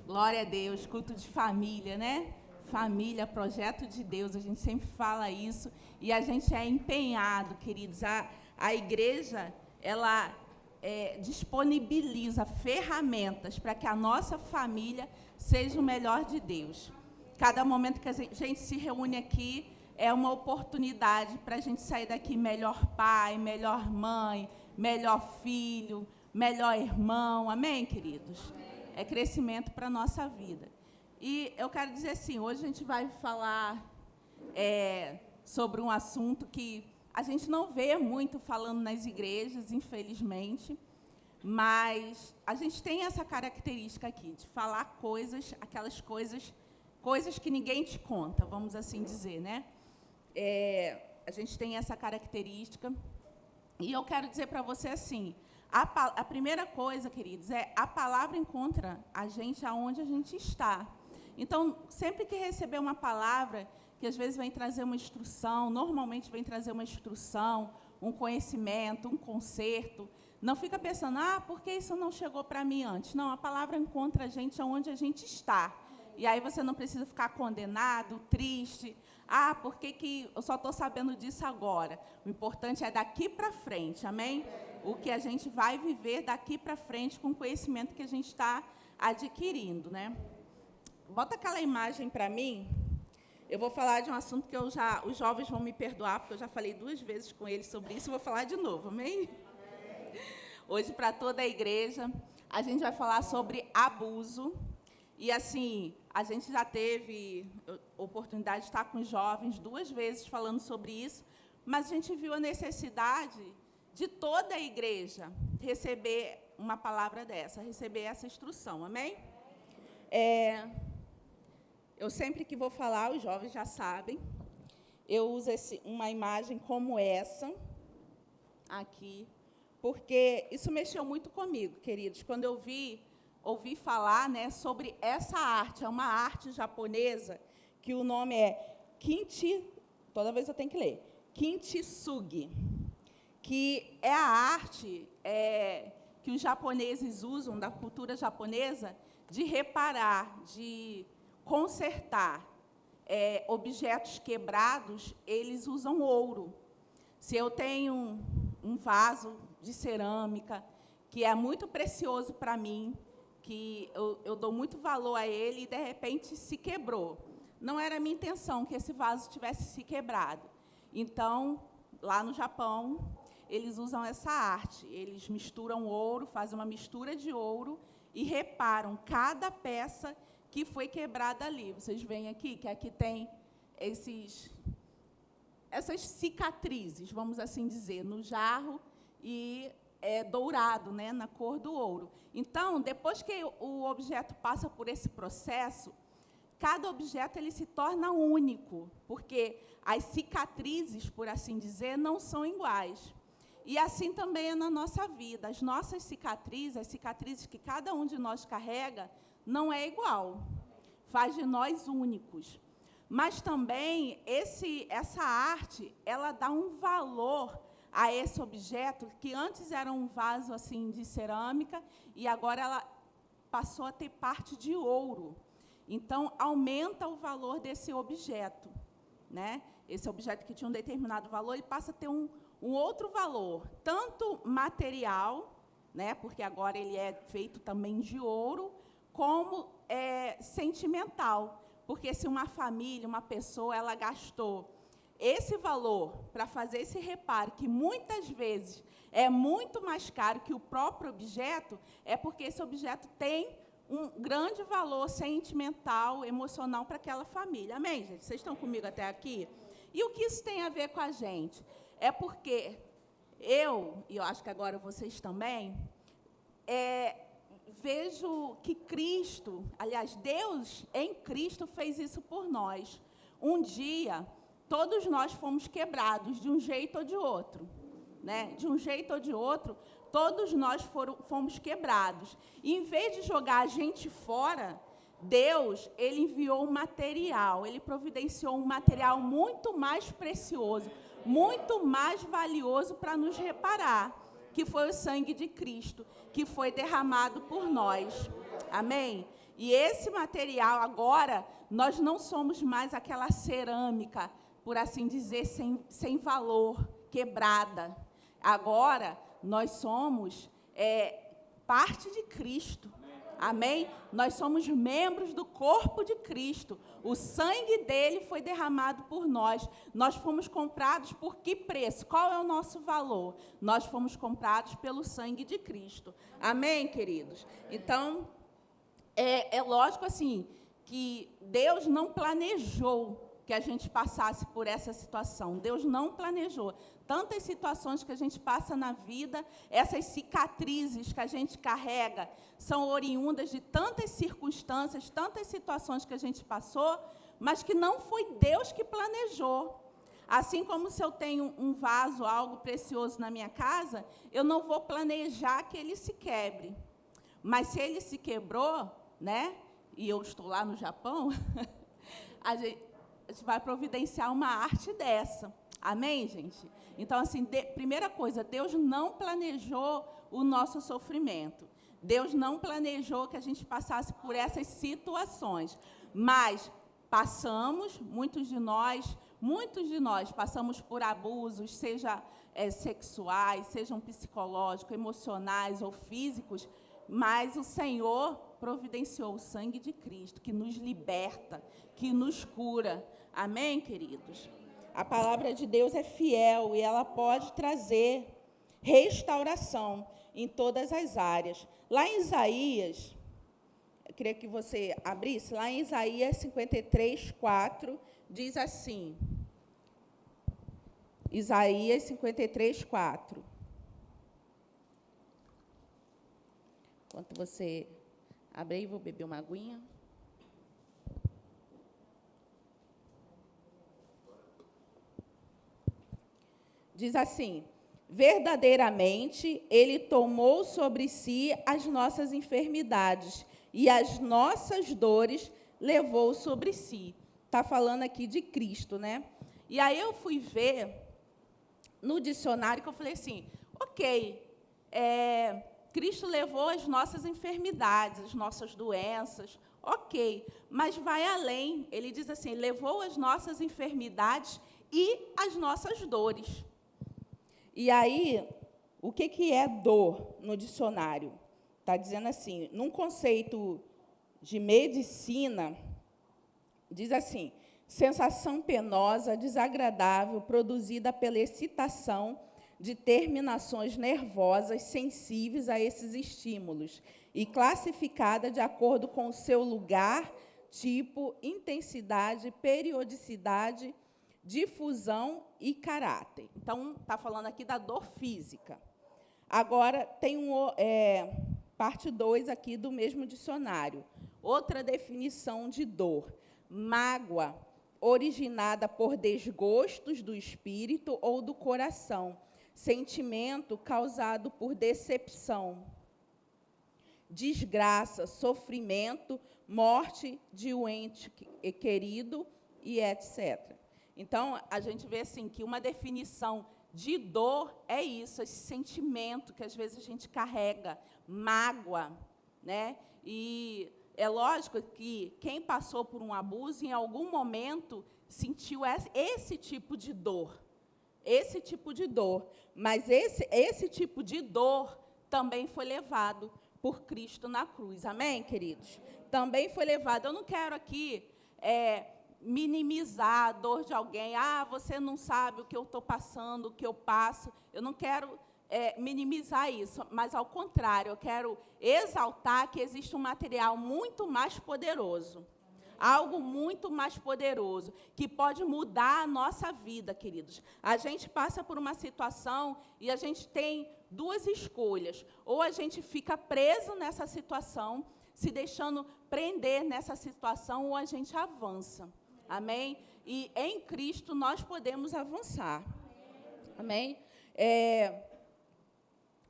Glória a Deus, culto de família, né? Família, projeto de Deus, a gente sempre fala isso e a gente é empenhado, queridos. A igreja, ela disponibiliza ferramentas para que a nossa família seja o melhor de Deus. Cada momento que a gente se reúne aqui é uma oportunidade para a gente sair daqui melhor pai, melhor mãe, melhor filho, melhor irmão. Amém, queridos? É crescimento para a nossa vida. E eu quero dizer assim, hoje a gente vai falar sobre um assunto que a gente não vê muito falando nas igrejas, infelizmente, mas a gente tem essa característica aqui, de falar coisas, aquelas coisas que ninguém te conta, vamos assim dizer, né? A gente tem essa característica, e eu quero dizer para você assim, a primeira coisa, queridos, a palavra encontra a gente aonde a gente está. Então, sempre que receber uma palavra, que às vezes vem trazer uma instrução, normalmente vem trazer uma instrução, um conhecimento, um conserto, não fica pensando, por que isso não chegou para mim antes? Não, a palavra encontra a gente aonde a gente está. E aí você não precisa ficar condenado, triste. Por que eu só estou sabendo disso agora? O importante é daqui para frente, amém? O que a gente vai viver daqui para frente com o conhecimento que a gente está adquirindo, né? Bota aquela imagem para mim. Eu vou falar de um assunto que os jovens vão me perdoar, porque eu já falei 2 vezes com eles sobre isso, e vou falar de novo, amém? Hoje, para toda a igreja, a gente vai falar sobre abuso. E, assim, a gente já teve oportunidade de estar com os jovens 2 vezes falando sobre isso, mas a gente viu a necessidade de toda a igreja receber uma palavra dessa, receber essa instrução, amém? Eu sempre que vou falar, os jovens já sabem, eu uso uma imagem como essa, aqui, porque isso mexeu muito comigo, queridos, quando eu ouvi falar, né, sobre essa arte, é uma arte japonesa, que o nome é toda vez eu tenho que ler, Kintsugi, que é a arte que os japoneses usam, da cultura japonesa, de reparar, de consertar objetos quebrados, eles usam ouro. Se eu tenho um vaso de cerâmica, que é muito precioso para mim, que eu dou muito valor a ele, e, de repente, se quebrou. Não era a minha intenção que esse vaso tivesse se quebrado. Então, lá no Japão, eles usam essa arte. Eles misturam ouro, fazem uma mistura de ouro e reparam cada peça que foi quebrada ali. Vocês veem aqui, que aqui tem essas cicatrizes, vamos assim dizer, no jarro e dourado, né, na cor do ouro. Então, depois que o objeto passa por esse processo, cada objeto ele se torna único, porque as cicatrizes, por assim dizer, não são iguais. E assim também é na nossa vida. As nossas cicatrizes, as cicatrizes que cada um de nós carrega, não é igual. Faz de nós únicos. Mas também essa arte, ela dá um valor a esse objeto, que antes era um vaso assim de cerâmica, e agora ela passou a ter parte de ouro. Então, aumenta o valor desse objeto, né? Esse objeto que tinha um determinado valor, ele passa a ter um outro valor, tanto material, né? Porque agora ele é feito também de ouro, como sentimental. Porque se uma família, uma pessoa, ela gastou esse valor para fazer esse reparo, que muitas vezes é muito mais caro que o próprio objeto, é porque esse objeto tem um grande valor sentimental, emocional para aquela família. Amém, gente? Vocês estão comigo até aqui? E o que isso tem a ver com a gente? É porque e eu acho que agora vocês também, vejo que Cristo, aliás, Deus em Cristo fez isso por nós. Um dia, todos nós fomos quebrados, de um jeito ou de outro, né? De um jeito ou de outro, todos nós fomos quebrados. E, em vez de jogar a gente fora, Deus, ele enviou um material, ele providenciou um material muito mais precioso, muito mais valioso para nos reparar, que foi o sangue de Cristo, que foi derramado por nós. Amém? E esse material, agora, nós não somos mais aquela cerâmica, por assim dizer, sem valor, quebrada. Agora, nós somos parte de Cristo. Amém? Nós somos membros do corpo de Cristo. O sangue dele foi derramado por nós. Nós fomos comprados por que preço? Qual é o nosso valor? Nós fomos comprados pelo sangue de Cristo. Amém, queridos? Então, é lógico assim que Deus não planejou que a gente passasse por essa situação. Deus não planejou. Tantas situações que a gente passa na vida, essas cicatrizes que a gente carrega, são oriundas de tantas circunstâncias, tantas situações que a gente passou, mas que não foi Deus que planejou. Assim como se eu tenho um vaso, algo precioso na minha casa, eu não vou planejar que ele se quebre. Mas se ele se quebrou, né, e eu estou lá no Japão, a gente vai providenciar uma arte dessa. Amém, gente? Então, assim, primeira coisa, Deus não planejou o nosso sofrimento. Deus não planejou que a gente passasse por essas situações. Mas passamos, muitos de nós passamos por abusos, seja sexuais, sejam psicológicos, emocionais ou físicos, mas o Senhor providenciou o sangue de Cristo, que nos liberta, que nos cura. Amém, queridos? A palavra de Deus é fiel e ela pode trazer restauração em todas as áreas. Lá em Isaías, eu queria que você abrisse, lá em Isaías 53, 4, diz assim. Isaías 53, 4. Enquanto você abre aí, vou beber uma aguinha. Diz assim: verdadeiramente, Ele tomou sobre si as nossas enfermidades e as nossas dores levou sobre si. Está falando aqui de Cristo, né? E aí eu fui ver no dicionário, que eu falei assim, ok, Cristo levou as nossas enfermidades, as nossas doenças, ok, mas vai além. Ele diz assim, levou as nossas enfermidades e as nossas dores. E aí, o que é dor no dicionário? Está dizendo assim, num conceito de medicina, diz assim, sensação penosa, desagradável, produzida pela excitação de terminações nervosas sensíveis a esses estímulos e classificada de acordo com o seu lugar, tipo, intensidade, periodicidade, difusão e caráter. Então, está falando aqui da dor física. Agora, tem parte 2 aqui do mesmo dicionário. Outra definição de dor. Mágoa, originada por desgostos do espírito ou do coração. Sentimento causado por decepção. Desgraça, sofrimento, morte de um ente querido e etc. Então, a gente vê assim, que uma definição de dor é isso, esse sentimento que, às vezes, a gente carrega, mágoa, né? E é lógico que quem passou por um abuso, em algum momento, sentiu esse tipo de dor. Esse tipo de dor. Mas esse tipo de dor também foi levado por Cristo na cruz. Amém, queridos? Também foi levado. Eu não quero aqui minimizar a dor de alguém. Ah, você não sabe o que eu estou passando, o que eu passo. Eu não quero minimizar isso, mas, ao contrário, eu quero exaltar que existe um material muito mais poderoso. Algo muito mais poderoso, que pode mudar a nossa vida, queridos. A gente passa por uma situação e a gente tem duas escolhas. Ou a gente fica preso nessa situação, se deixando prender nessa situação, ou a gente avança. Amém? E em Cristo nós podemos avançar. Amém?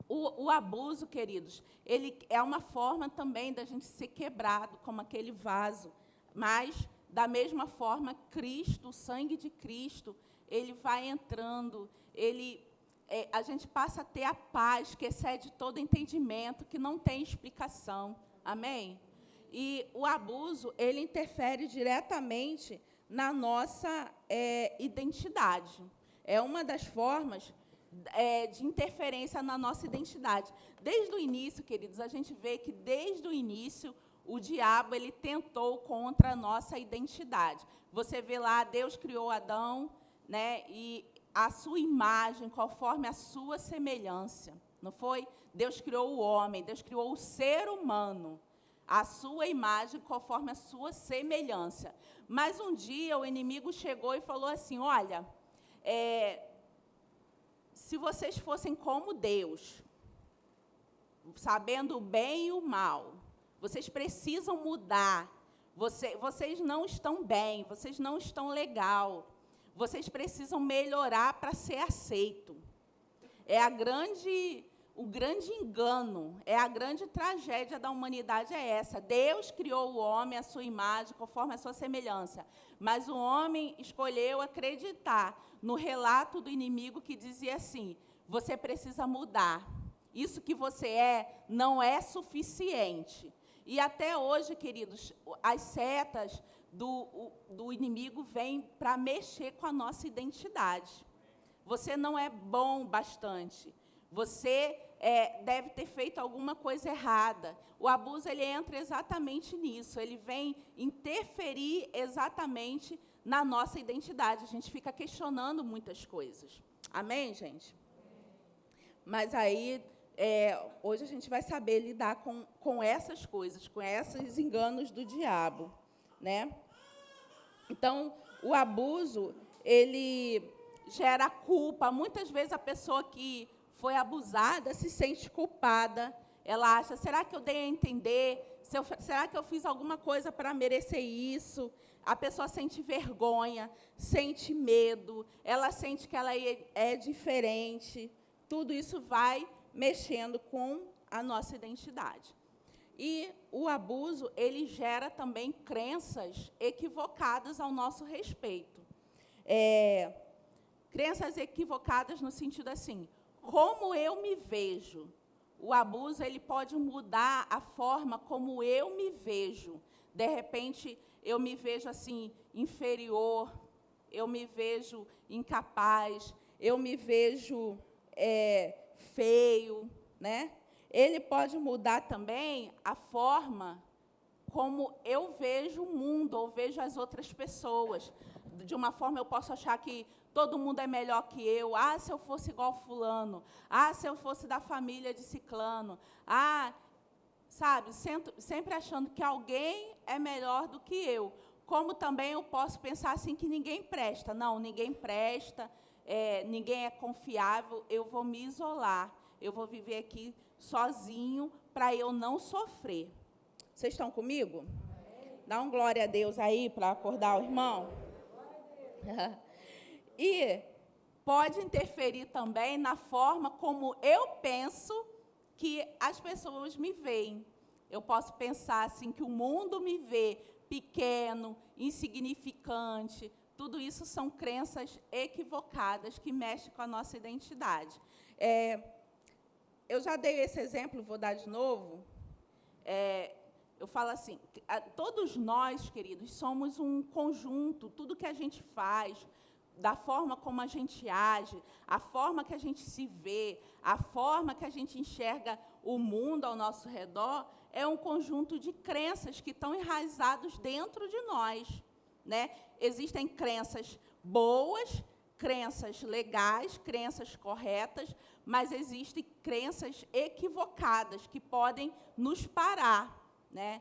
O abuso, queridos, ele é uma forma também da gente ser quebrado, como aquele vaso. Mas, da mesma forma, Cristo, o sangue de Cristo, ele vai entrando, a gente passa a ter a paz que excede todo entendimento, que não tem explicação. Amém? E o abuso, ele interfere diretamente na nossa identidade. É uma das formas de interferência na nossa identidade. Desde o início, queridos, a gente vê que, desde o início, o diabo ele tentou contra a nossa identidade. Você vê lá, Deus criou Adão, né, e a sua imagem, conforme a sua semelhança. Não foi? Deus criou o homem, Deus criou o ser humano, a sua imagem, conforme a sua semelhança. Mas um dia o inimigo chegou e falou assim, olha, se vocês fossem como Deus, sabendo o bem e o mal, vocês precisam mudar. Vocês não estão bem, vocês não estão legal. Vocês precisam melhorar para ser aceito. O grande engano, a grande tragédia da humanidade é essa. Deus criou o homem à sua imagem, conforme a sua semelhança. Mas o homem escolheu acreditar no relato do inimigo que dizia assim, você precisa mudar. Isso que você não é suficiente. E até hoje, queridos, as setas do inimigo vêm para mexer com a nossa identidade. Você não é bom bastante. Você deve ter feito alguma coisa errada. O abuso ele entra exatamente nisso. Ele vem interferir exatamente na nossa identidade. A gente fica questionando muitas coisas. Amém, gente? Mas aí, hoje a gente vai saber lidar com essas coisas, com esses enganos do diabo, né? Então, o abuso, ele gera culpa. Muitas vezes a pessoa que foi abusada se sente culpada. Ela acha, será que eu dei a entender? Será que eu fiz alguma coisa para merecer isso? A pessoa sente vergonha, sente medo, ela sente que ela é diferente. Tudo isso vai mexendo com a nossa identidade. E o abuso, ele gera também crenças equivocadas ao nosso respeito. Crenças equivocadas no sentido assim, como eu me vejo. O abuso ele pode mudar a forma como eu me vejo. De repente, eu me vejo assim, inferior, eu me vejo incapaz, eu me vejo feio, né? Ele pode mudar também a forma como eu vejo o mundo, ou vejo as outras pessoas. De uma forma, eu posso achar que todo mundo é melhor que eu. Ah, se eu fosse igual fulano. Ah, se eu fosse da família de ciclano. Ah, sabe, sempre achando que alguém é melhor do que eu. Como também eu posso pensar assim que ninguém presta. Não, ninguém presta, ninguém é confiável, eu vou me isolar. Eu vou viver aqui sozinho para eu não sofrer. Vocês estão comigo? Dá um glória a Deus aí para acordar o irmão. E pode interferir também na forma como eu penso que as pessoas me veem. Eu posso pensar assim que o mundo me vê pequeno, insignificante. Tudo isso são crenças equivocadas que mexem com a nossa identidade. Eu já dei esse exemplo, vou dar de novo. Eu falo assim, todos nós, queridos, somos um conjunto. Tudo que a gente faz, da forma como a gente age, a forma que a gente se vê, a forma que a gente enxerga o mundo ao nosso redor, é um conjunto de crenças que estão enraizados dentro de nós, né? Existem crenças boas, crenças legais, crenças corretas, mas existem crenças equivocadas que podem nos parar, né?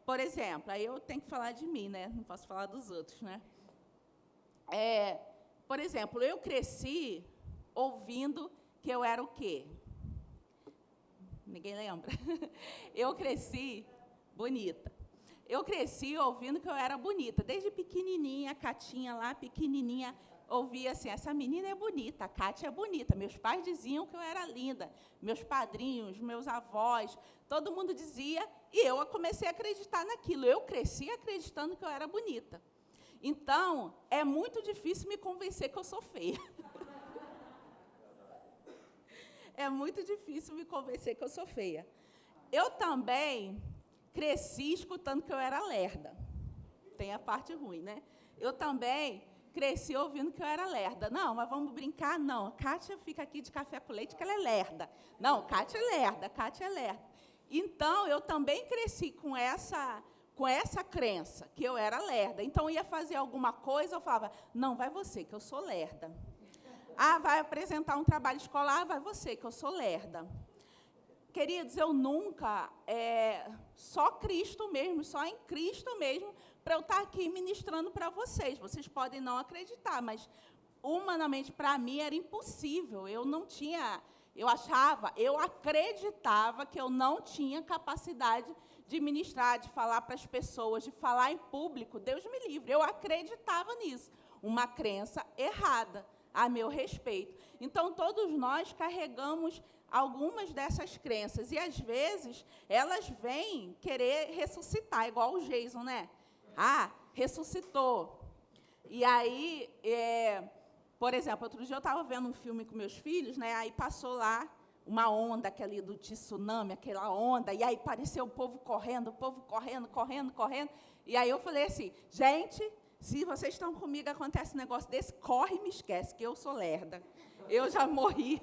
Por exemplo, aí eu tenho que falar de mim, né? Não posso falar dos outros, né? Por exemplo, eu cresci ouvindo que eu era o quê? Ninguém lembra? Eu cresci bonita. Eu cresci ouvindo que eu era bonita. Desde pequenininha, a Catinha lá, pequenininha, ouvia assim, essa menina é bonita, a Cátia é bonita. Meus pais diziam que eu era linda. Meus padrinhos, meus avós, todo mundo dizia, e eu comecei a acreditar naquilo. Eu cresci acreditando que eu era bonita. Então, é muito difícil me convencer que eu sou feia. É muito difícil me convencer que eu sou feia. Eu também cresci escutando que eu era lerda. Tem a parte ruim, né? Eu também cresci ouvindo que eu era lerda. Não, mas vamos brincar? Não, a Kátia fica aqui de café com leite que ela é lerda. Não, Kátia é lerda, Kátia é lerda. Então, eu também cresci com essa crença, que eu era lerda. Então, eu ia fazer alguma coisa, eu falava, não, vai você, que eu sou lerda. Ah, vai apresentar um trabalho escolar, vai você, que eu sou lerda. Queridos, eu nunca, só Cristo mesmo, só em Cristo mesmo, para eu estar aqui ministrando para vocês. Vocês podem não acreditar, mas, humanamente, para mim, era impossível. Eu acreditava que eu não tinha capacidade de ministrar, de falar para as pessoas, de falar em público. Deus me livre, eu acreditava nisso. Uma crença errada a meu respeito. Então, todos nós carregamos algumas dessas crenças, e, às vezes, elas vêm querer ressuscitar, igual o Jason, né? Ah, ressuscitou. E aí, por exemplo, outro dia eu estava vendo um filme com meus filhos, né? Aí passou lá uma onda, aquele do tsunami, aquela onda, e aí apareceu o povo correndo, correndo. E aí eu falei assim, gente, se vocês estão comigo, acontece um negócio desse, corre e me esquece, que eu sou lerda. Eu já morri.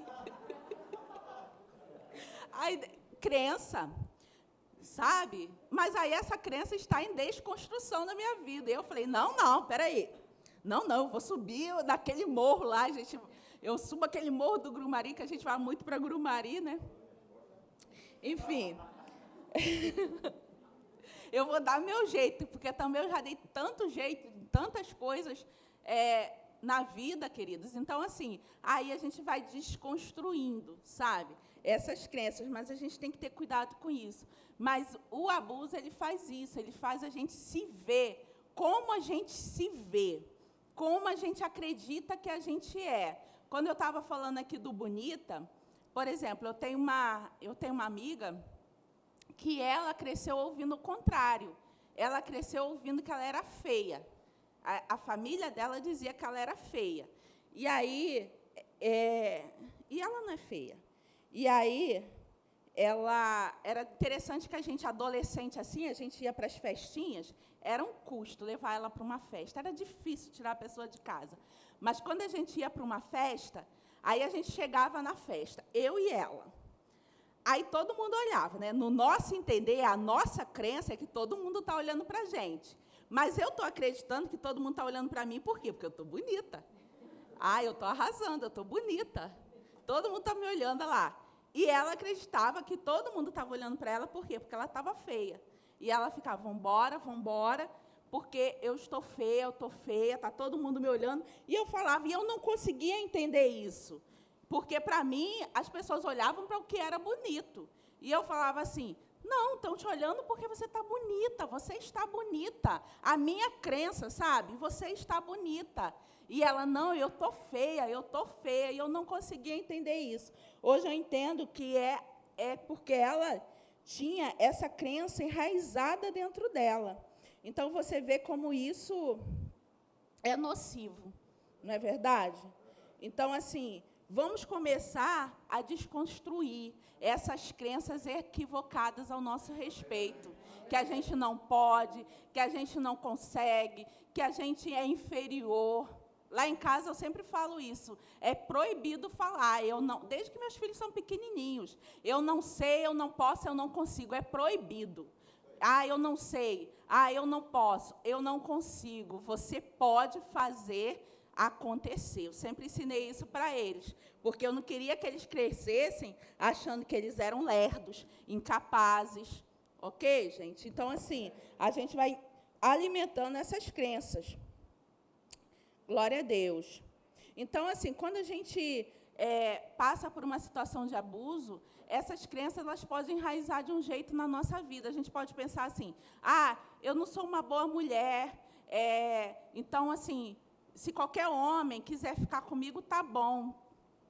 Aí, crença, sabe? Mas aí essa crença está em desconstrução na minha vida. E eu falei, não, peraí. Não, eu vou subir daquele morro lá, gente. Eu subo aquele morro do Grumari, que a gente vai muito para Grumari, né? Enfim. Eu vou dar meu jeito, porque também eu já dei tanto jeito, tantas coisas na vida, queridos. Então, assim, aí a gente vai desconstruindo, sabe? Essas crenças, mas a gente tem que ter cuidado com isso. Mas o abuso, ele faz isso, ele faz a gente se ver, como a gente se vê, como a gente acredita que a gente é. Quando eu estava falando aqui do bonita, por exemplo, eu tenho uma amiga que ela cresceu ouvindo o contrário. Ela cresceu ouvindo que ela era feia. A família dela dizia que ela era feia. E aí, e ela não é feia. E aí, era interessante que a gente, adolescente assim, a gente ia para as festinhas, era um custo levar ela para uma festa. Era difícil tirar a pessoa de casa. Mas, quando a gente ia para uma festa, aí a gente chegava na festa, eu e ela. Aí todo mundo olhava, né? No nosso entender, a nossa crença é que todo mundo está olhando para a gente. Mas eu estou acreditando que todo mundo está olhando para mim, por quê? Porque eu estou bonita. Ah, eu estou arrasando, eu estou bonita. Todo mundo está me olhando lá. E ela acreditava que todo mundo estava olhando para ela, por quê? Porque ela estava feia. E ela ficava, vambora, porque eu estou feia, está todo mundo me olhando. E eu falava, e eu não conseguia entender isso. Porque, para mim, as pessoas olhavam para o que era bonito. E eu falava assim, não, estão te olhando porque você está bonita, você está bonita. A minha crença, sabe? Você está bonita. E ela, não, eu estou feia. E eu não conseguia entender isso. Hoje eu entendo que é porque ela tinha essa crença enraizada dentro dela. Então, você vê como isso é nocivo, não é verdade? Então, assim, vamos começar a desconstruir essas crenças equivocadas ao nosso respeito, que a gente não pode, que a gente não consegue, que a gente é inferior. Lá em casa eu sempre falo isso, é proibido falar, desde que meus filhos são pequenininhos, eu não sei, eu não posso, eu não consigo, é proibido. Ah, eu não sei, eu não posso, eu não consigo, você pode fazer acontecer. Eu sempre ensinei isso para eles, porque eu não queria que eles crescessem achando que eles eram lerdos, incapazes. Ok, gente? Então, assim, a gente vai alimentando essas crenças. Glória a Deus. Então, assim, quando a gente passa por uma situação de abuso, essas crenças elas podem enraizar de um jeito na nossa vida. A gente pode pensar assim, eu não sou uma boa mulher, então, assim, se qualquer homem quiser ficar comigo, tá bom.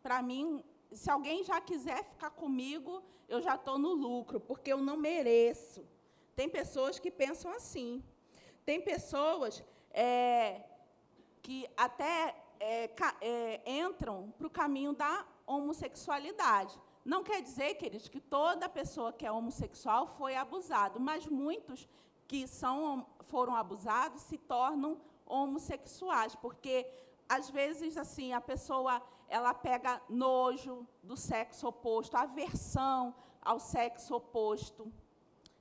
Para mim, se alguém já quiser ficar comigo, eu já estou no lucro, porque eu não mereço. Tem pessoas que pensam assim. Tem pessoas que até entram para o caminho da homossexualidade. não quer dizer, queridos, que toda pessoa que é homossexual foi abusado, mas muitos que foram abusados se tornam homossexuais, porque, às vezes, assim, a pessoa ela pega nojo do sexo oposto, aversão ao sexo oposto,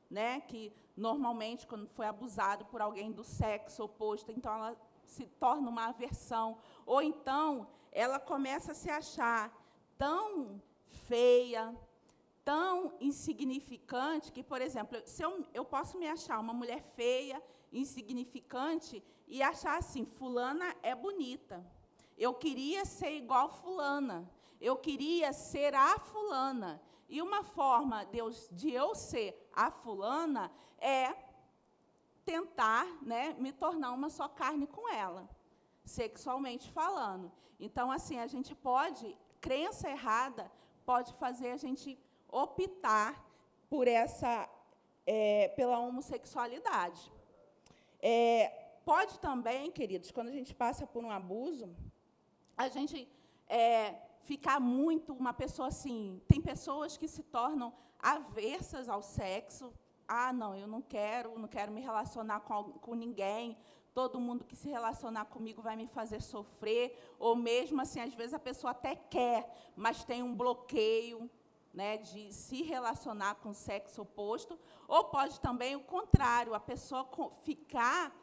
né? Que, normalmente, quando foi abusado por alguém do sexo oposto, então ela se torna uma aversão. Ou então, ela começa a se achar tão feia, tão insignificante, que, por exemplo, se eu posso me achar uma mulher feia, insignificante, e achar assim, fulana é bonita. Eu queria ser igual fulana. Eu queria ser a fulana. E uma forma de eu ser a fulana é tentar, né, me tornar uma só carne com ela, sexualmente falando. Então, assim, a gente crença errada pode fazer a gente optar por pela homossexualidade. Pode também, queridos, quando a gente passa por um abuso, a gente ficar muito uma pessoa assim. Tem pessoas que se tornam aversas ao sexo. Ah, não, eu não quero me relacionar com ninguém. Todo mundo que se relacionar comigo vai me fazer sofrer. Ou mesmo assim, às vezes a pessoa até quer, mas tem um bloqueio, né, de se relacionar com o sexo oposto. Ou pode também o contrário, a pessoa ficar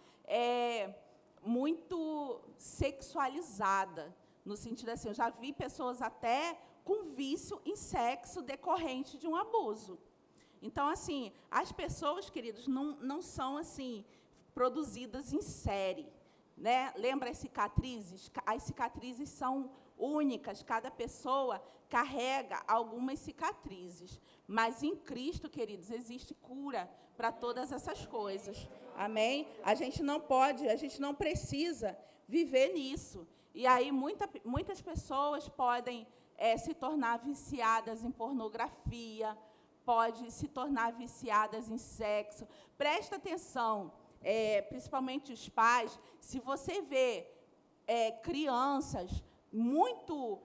muito sexualizada, no sentido assim, eu já vi pessoas até com vício em sexo decorrente de um abuso. Então, assim, as pessoas, queridos, não são assim produzidas em série, né? Lembra as cicatrizes? As cicatrizes são únicas, cada pessoa carrega algumas cicatrizes. Mas em Cristo, queridos, existe cura para todas essas coisas. Amém? A gente não precisa viver nisso. E aí muitas pessoas podem se tornar viciadas em pornografia, pode se tornar viciadas em sexo. Presta atenção, principalmente os pais, se você vê crianças muito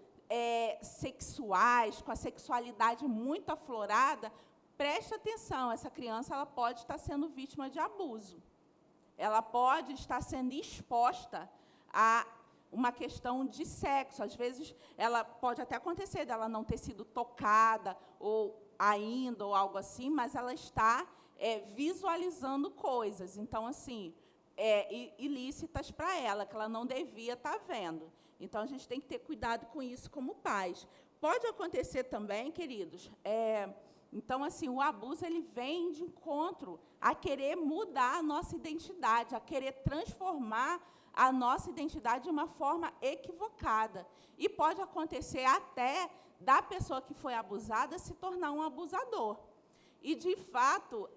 sexuais, com a sexualidade muito aflorada, preste atenção, essa criança ela pode estar sendo vítima de abuso. Ela pode estar sendo exposta a uma questão de sexo. Às vezes, ela pode até acontecer dela não ter sido tocada, ou ainda, ou algo assim, mas ela está visualizando coisas, então, assim, ilícitas para ela, que ela não devia estar vendo. Então, a gente tem que ter cuidado com isso como pais. Pode acontecer também, queridos, então, assim, o abuso ele vem de encontro a querer mudar a nossa identidade, a querer transformar a nossa identidade de uma forma equivocada. E pode acontecer até da pessoa que foi abusada se tornar um abusador. E, de fato,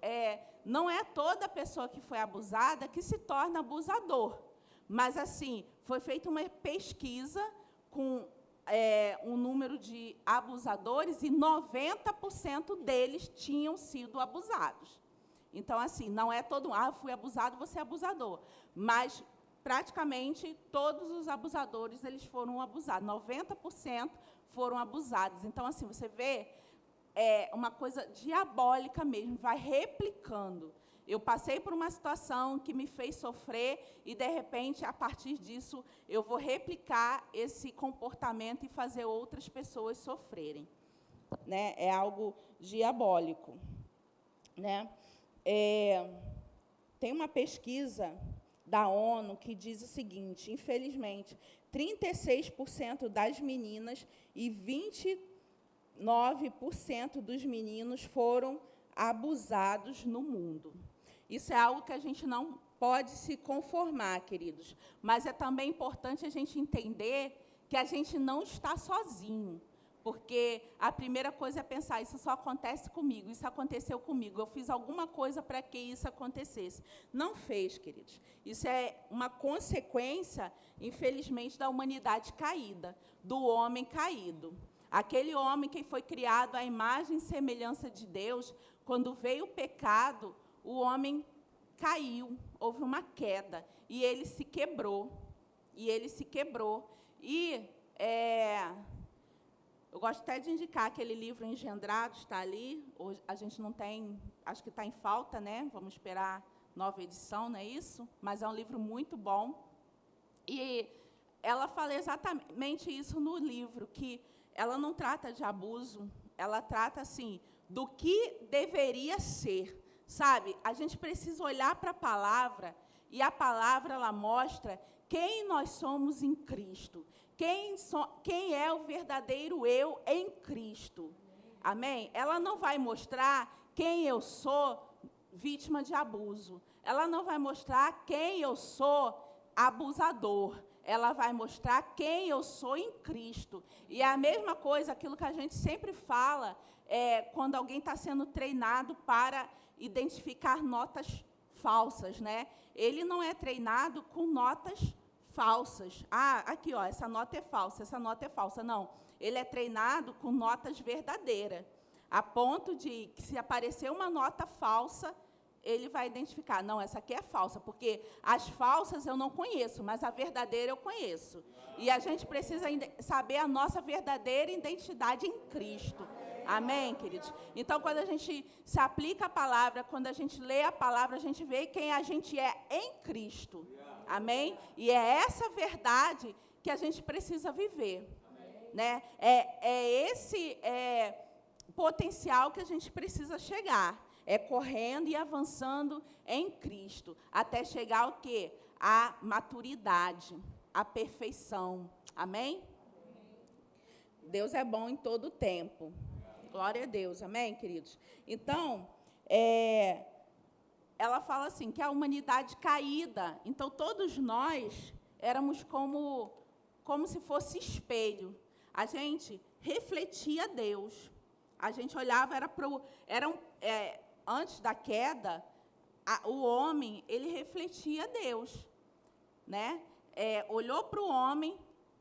não é toda pessoa que foi abusada que se torna abusador. Mas, assim, foi feita uma pesquisa com um número de abusadores e 90% deles tinham sido abusados. Então, assim, não é todo mundo, fui abusado, você é abusador. Mas, praticamente, todos os abusadores eles foram abusados. 90% foram abusados. Então, assim, você vê uma coisa diabólica mesmo, vai replicando. Eu passei por uma situação que me fez sofrer e, de repente, a partir disso, eu vou replicar esse comportamento e fazer outras pessoas sofrerem. Né? É algo diabólico. Né? Tem uma pesquisa da ONU que diz o seguinte, infelizmente, 36% das meninas e 29% dos meninos foram abusados no mundo. Isso é algo que a gente não pode se conformar, queridos. Mas é também importante a gente entender que a gente não está sozinho. Porque a primeira coisa é pensar, isso só acontece comigo, isso aconteceu comigo, eu fiz alguma coisa para que isso acontecesse. Não fez, queridos. Isso é uma consequência, infelizmente, da humanidade caída, do homem caído. Aquele homem que foi criado à imagem e semelhança de Deus, quando veio o pecado, o homem caiu, houve uma queda, e ele se quebrou. Eu gosto até de indicar aquele livro Engendrados, está ali. Hoje, a gente não tem, acho que está em falta, né? Vamos esperar nova edição, não é isso? Mas é um livro muito bom. E ela fala exatamente isso no livro, que ela não trata de abuso, ela trata, assim, do que deveria ser, sabe? A gente precisa olhar para a palavra, e a palavra, ela mostra quem nós somos em Cristo, quem é o verdadeiro eu em Cristo. Amém? Ela não vai mostrar quem eu sou vítima de abuso. Ela não vai mostrar quem eu sou abusador. Ela vai mostrar quem eu sou em Cristo. E é a mesma coisa, aquilo que a gente sempre fala, quando alguém está sendo treinado para identificar notas falsas, né? Ele não é treinado com notas falsas. Ah, aqui, ó, essa nota é falsa, essa nota é falsa. Não, ele é treinado com notas verdadeiras, a ponto de que, se aparecer uma nota falsa, ele vai identificar, não, essa aqui é falsa, porque as falsas eu não conheço, mas a verdadeira eu conheço. E a gente precisa saber a nossa verdadeira identidade em Cristo. Amém, queridos? Então, quando a gente se aplica a palavra, quando a gente lê a palavra, a gente vê quem a gente é em Cristo. Amém? E é essa verdade que a gente precisa viver. Né? Esse potencial que a gente precisa chegar. É correndo e avançando em Cristo, até chegar ao quê? A maturidade, a perfeição. Amém? Deus é bom em todo o tempo. Glória a Deus. Amém, queridos? Então, ela fala assim, que a humanidade caída, então todos nós éramos como se fosse espelho. A gente refletia Deus. A gente olhava, antes da queda, o homem, ele refletia Deus. Né? Olhou para o homem,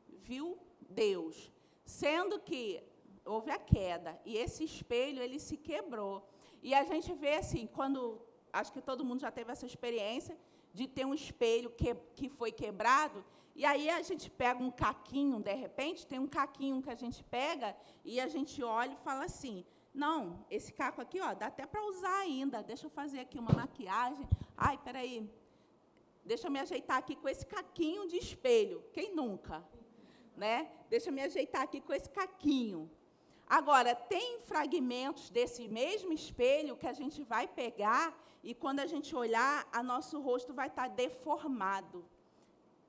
viu Deus. Sendo que houve a queda, e esse espelho, ele se quebrou. E a gente vê assim, acho que todo mundo já teve essa experiência de ter um espelho que foi quebrado, e aí a gente pega um caquinho, de repente, tem um caquinho que a gente pega, e a gente olha e fala assim, não, esse caco aqui, ó, dá até para usar ainda, deixa eu fazer aqui uma maquiagem, ai, peraí, deixa eu me ajeitar aqui com esse caquinho de espelho, quem nunca? Né? Deixa eu me ajeitar aqui com esse caquinho. Agora, tem fragmentos desse mesmo espelho que a gente vai pegar e, quando a gente olhar, nosso rosto vai estar deformado,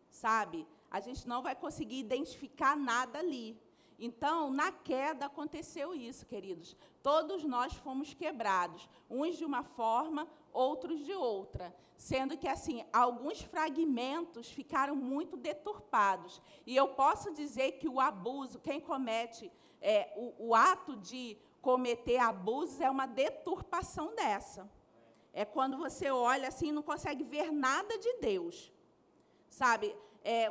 sabe? A gente não vai conseguir identificar nada ali. Então, na queda, aconteceu isso, queridos. Todos nós fomos quebrados, uns de uma forma, outros de outra, sendo que, assim, alguns fragmentos ficaram muito deturpados. E eu posso dizer que o abuso, quem comete o ato de cometer abusos, é uma deturpação dessa. É quando você olha assim e não consegue ver nada de Deus, sabe?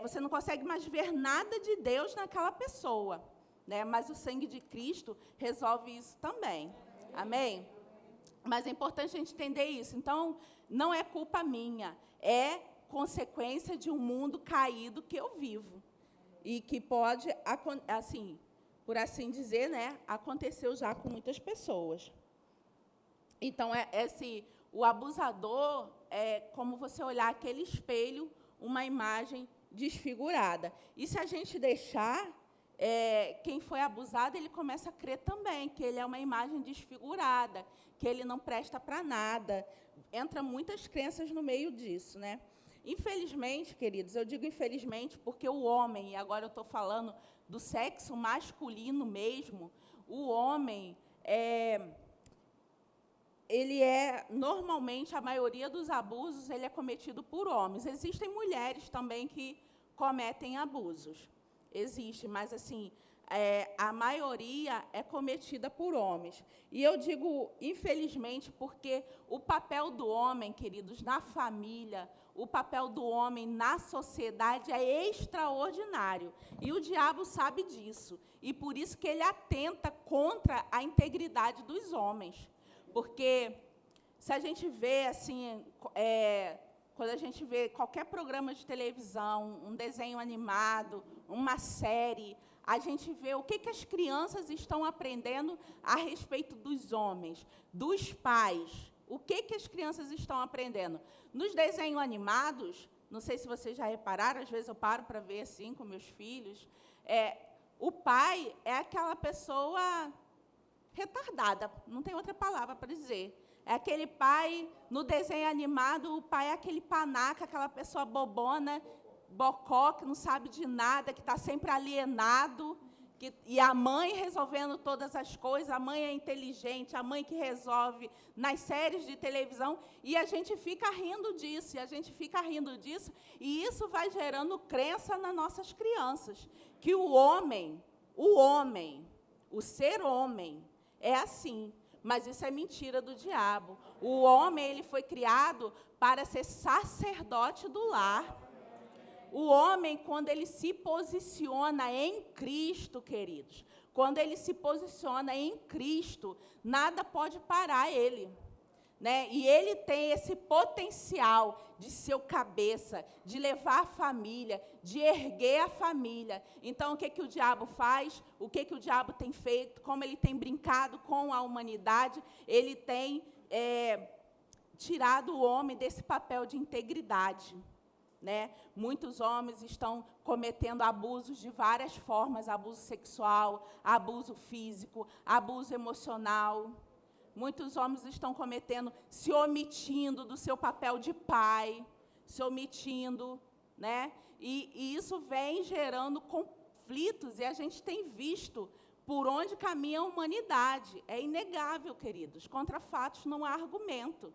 Você não consegue mais ver nada de Deus naquela pessoa, né? Mas o sangue de Cristo resolve isso também. Amém? Mas é importante a gente entender isso. Então, não é culpa minha, é consequência de um mundo caído que eu vivo. E que pode, assim, por assim dizer, né, aconteceu já com muitas pessoas. Então, o abusador é como você olhar aquele espelho, uma imagem desfigurada. E se a gente deixar, quem foi abusado, ele começa a crer também que ele é uma imagem desfigurada, que ele não presta para nada. Entra muitas crenças no meio disso, né? Infelizmente, queridos, eu digo infelizmente porque o homem, e agora eu estou falando do sexo masculino mesmo, o homem, normalmente, a maioria dos abusos, ele é cometido por homens. Existem mulheres também que cometem abusos. Existe, mas, assim, a maioria é cometida por homens. E eu digo, infelizmente, porque o papel do homem, queridos, na família, o papel do homem na sociedade é extraordinário. E o diabo sabe disso. E por isso que ele atenta contra a integridade dos homens. Porque, se a gente vê, assim, quando a gente vê qualquer programa de televisão, um desenho animado, uma série, a gente vê o que as crianças estão aprendendo a respeito dos homens, dos pais. O que as crianças estão aprendendo? Nos desenhos animados, não sei se vocês já repararam, às vezes eu paro para ver assim com meus filhos, o pai é aquela pessoa retardada, não tem outra palavra para dizer. É aquele pai, no desenho animado, o pai é aquele panaca, aquela pessoa bobona, bocó, que não sabe de nada, que está sempre alienado, e a mãe resolvendo todas as coisas, a mãe é inteligente, a mãe que resolve nas séries de televisão, e a gente fica rindo disso, e isso vai gerando crença nas nossas crianças, que o ser homem, é assim. Mas isso é mentira do diabo. O homem, ele foi criado para ser sacerdote do lar. O homem, quando ele se posiciona em Cristo, queridos, quando ele se posiciona em Cristo, nada pode parar ele. Né? E ele tem esse potencial de ser o cabeça, de levar a família, de erguer a família. Então, o que o diabo faz? O que o diabo tem feito? Como ele tem brincado com a humanidade? Ele tem tirado o homem desse papel de integridade. Né? Muitos homens estão cometendo abusos de várias formas, abuso sexual, abuso físico, abuso emocional. Muitos homens estão se omitindo do seu papel de pai, se omitindo, né? E isso vem gerando conflitos, e a gente tem visto por onde caminha a humanidade. É inegável, queridos, contra fatos não há argumento.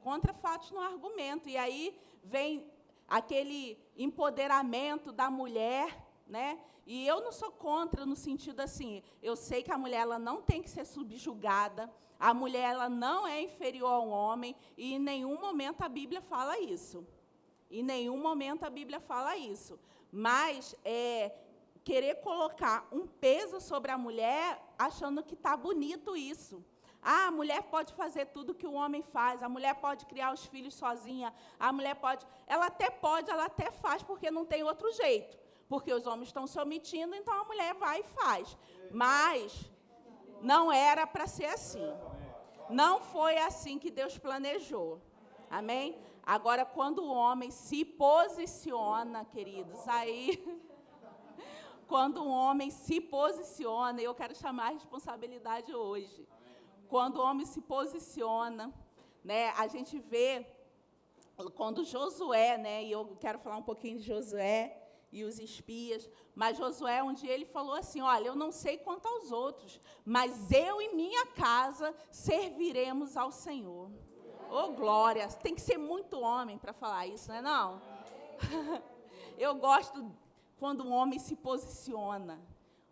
Contra fatos não há argumento. E aí vem aquele empoderamento da mulher, né? E eu não sou contra no sentido assim, eu sei que a mulher ela não tem que ser subjugada, a mulher ela não é inferior ao homem, e em nenhum momento a Bíblia fala isso. Em nenhum momento a Bíblia fala isso. Mas querer colocar um peso sobre a mulher, achando que está bonito isso. Ah, a mulher pode fazer tudo que o homem faz, a mulher pode criar os filhos sozinha, a mulher pode... Ela até faz, porque não tem outro jeito. Porque os homens estão se omitindo, então a mulher vai e faz. Mas não era para ser assim. Não foi assim que Deus planejou. Amém? Agora, quando o homem se posiciona, queridos, aí... Quando um homem se posiciona, eu quero chamar a responsabilidade hoje. Quando o homem se posiciona, né, a gente vê, quando Josué, né, e eu quero falar um pouquinho de Josué e os espias, mas Josué, um dia ele falou assim, olha, eu não sei quanto aos outros, mas eu e minha casa serviremos ao Senhor. Ô, glória, tem que ser muito homem para falar isso, não é não? Eu gosto quando um homem se posiciona.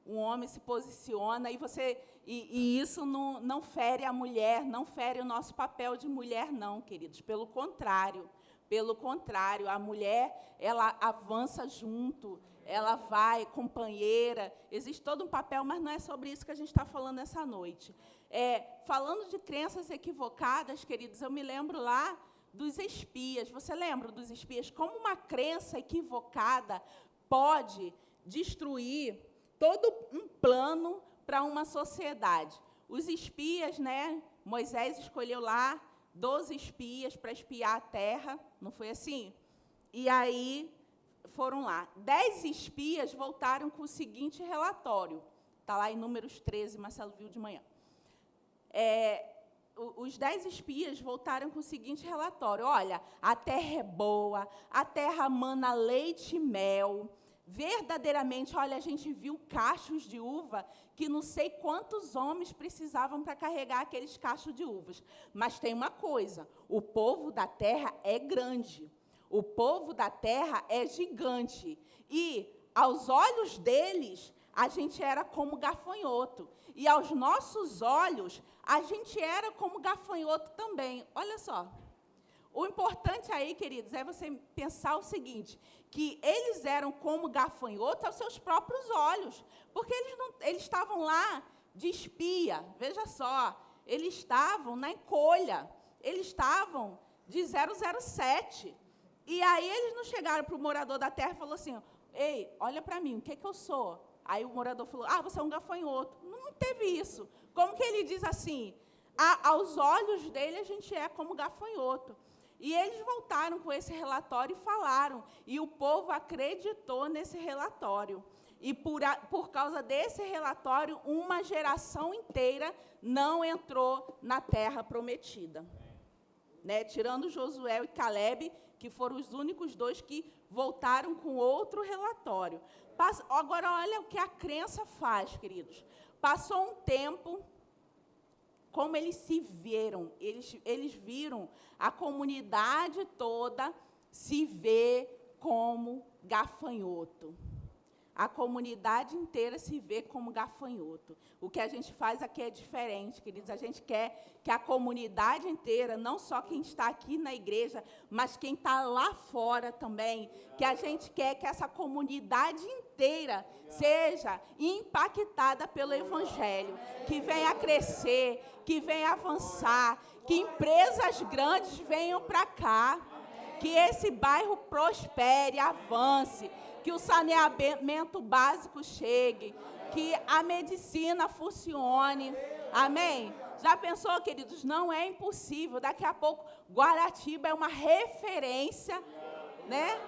Um homem se posiciona e isso não fere a mulher, não fere o nosso papel de mulher, não, queridos. Pelo contrário, a mulher, ela avança junto, ela vai, companheira. Existe todo um papel, mas não é sobre isso que a gente está falando essa noite. Falando de crenças equivocadas, queridos, eu me lembro lá dos espias. Você lembra dos espias? Como uma crença equivocada pode destruir todo um plano para uma sociedade. Os espias, né? Moisés escolheu lá 12 espias para espiar a terra, não foi assim? E aí foram lá. 10 espias voltaram com o seguinte relatório. Está lá em Números 13, Marcelo viu de manhã. Os 10 espias voltaram com o seguinte relatório. Olha, a terra é boa, a terra mana leite e mel. Verdadeiramente, olha, a gente viu cachos de uva que não sei quantos homens precisavam para carregar aqueles cachos de uvas. Mas tem uma coisa, o povo da terra é grande, o povo da terra é gigante. E, aos olhos deles, a gente era como gafanhoto. E, aos nossos olhos, a gente era como gafanhoto também. Olha só. O importante aí, queridos, é você pensar o seguinte, que eles eram como gafanhotos aos seus próprios olhos, porque eles estavam lá de espia, veja só, eles estavam na encolha, eles estavam de 007. E aí eles não chegaram para o morador da terra e falaram assim, ei, olha para mim, o que eu sou? Aí o morador falou, você é um gafanhoto. Não teve isso. Como que ele diz assim? Aos olhos dele, a gente é como gafanhoto. E eles voltaram com esse relatório e falaram. E o povo acreditou nesse relatório. E por causa desse relatório, uma geração inteira não entrou na terra prometida. Né? Tirando Josué e Caleb, que foram os únicos dois que voltaram com outro relatório. Agora, olha o que a crença faz, queridos. Passou um tempo, como eles se viram, eles viram a comunidade toda se ver como gafanhoto. A comunidade inteira se vê como gafanhoto. O que a gente faz aqui é diferente, queridos. A gente quer que a comunidade inteira, não só quem está aqui na igreja, mas quem está lá fora também, que a gente quer que essa comunidade inteira seja impactada pelo Evangelho, que venha crescer, que venha avançar, que empresas grandes venham para cá, que esse bairro prospere, avance, que o saneamento básico chegue, que a medicina funcione. Amém? Já pensou, queridos? Não é impossível. Daqui a pouco, Guaratiba é uma referência, né?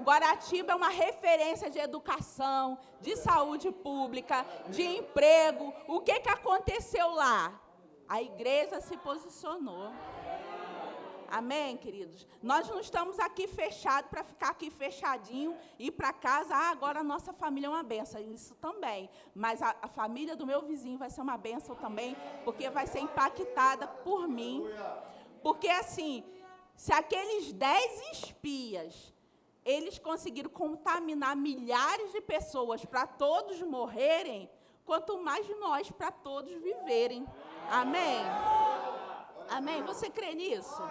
Guaratiba é uma referência de educação, de saúde pública, de emprego. O que aconteceu lá? A igreja se posicionou. Amém, queridos? Nós não estamos aqui fechados para ficar aqui fechadinho e ir para casa. Agora a nossa família é uma bênção. Isso também. Mas a família do meu vizinho vai ser uma bênção também, porque vai ser impactada por mim. Porque, assim, se aqueles 10 espias, eles conseguiram contaminar milhares de pessoas para todos morrerem, quanto mais nós para todos viverem. Amém? Amém? Você crê nisso?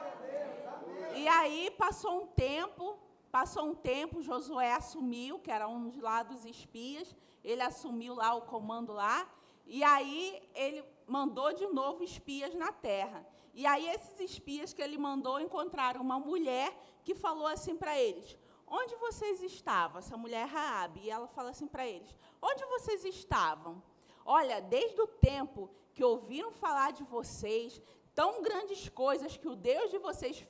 E aí, passou um tempo, Josué assumiu, que era um dos espias, ele assumiu lá o comando lá, e aí ele mandou de novo espias na terra. E aí, esses espias que ele mandou encontraram uma mulher que falou assim para eles, onde vocês estavam? Essa mulher é Raabe, e ela fala assim para eles, onde vocês estavam? Olha, desde o tempo que ouviram falar de vocês, tão grandes coisas que o Deus de vocês